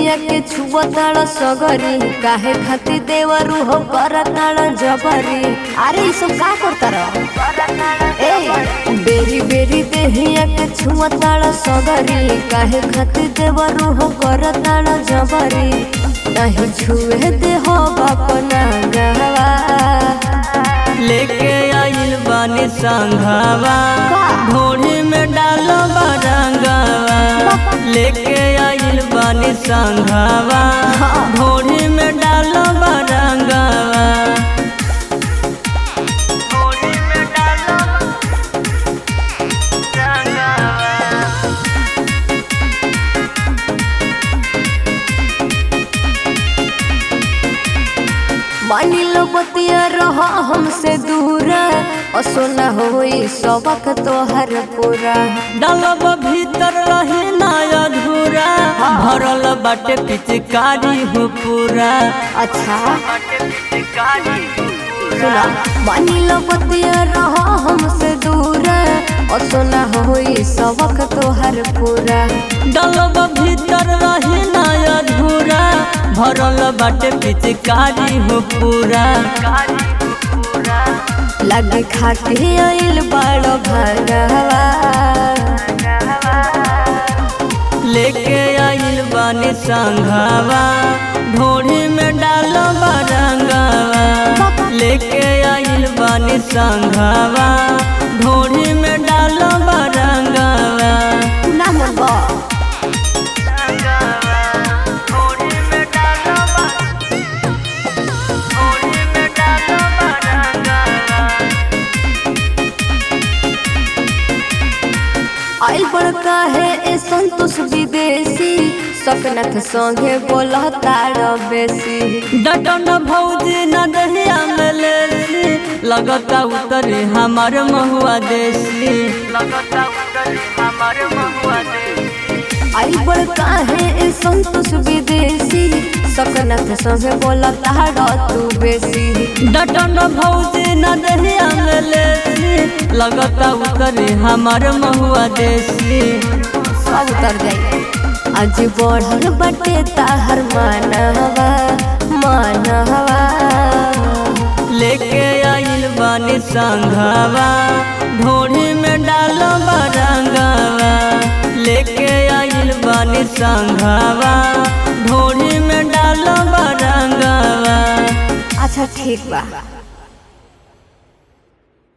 देहिया के छुबताड़ सगरी काहे खातिर देवरू हो करताड़ जबरी। अरे ई सब का करता रह ए बेरी बेरी देहिया के छुबताड़ सगरी काहे खातिर देवरू हो करताड़ जबरी। नहीं छुए दे हो बापना गवा लेके आइल बानी संघवा ढोली में डालो बरंगवा। लेके आइल बानी संघवा ढोली में डालो बरंगवा। मानी लो बतिया रहा हमसे दूर असोना होई सबक तोहर पूरा। डालब भीतर रहे ना अधूरा भरल बाटे पिचकारी हो पूरा। अच्छा सुना मानी लो बतिया रहा हमसे दूर असोना होई सबक तोहर पूरा। डालब भीतर रहे ना अधूरा भरल बाटे पिचकारी हो पूरा। लगे खाके आइल बड़ो भरवा लेके आइल बानी संघवा ढोली में डालो बरंगवा। लेके आइल बानी संघवा ढोली में डालो बरंगवा। ना मनबा आइल बड़का है ए संतोष विदेशी सकनथ संगे बोला तार बेसी। डटन भौजी न दहिया में लेसी लगता उतरे हमार महुआ देसी। आइल बड़का है ए संतोष विदेशी सकनथ संगे बोला तार तू बेसी। डटन भौजी न दहिया में लेसी लगता उतरे हमार महुआ देसी। सब उतर जाइए आज बढ़ल बटे ताहर मानवा मानवा। लेके आइल बानी संघवा ढोली में डालो बरंगवा। लेके आइल बानी संघवा ढोली में डालो बरंगवा। अच्छा ठीक बा।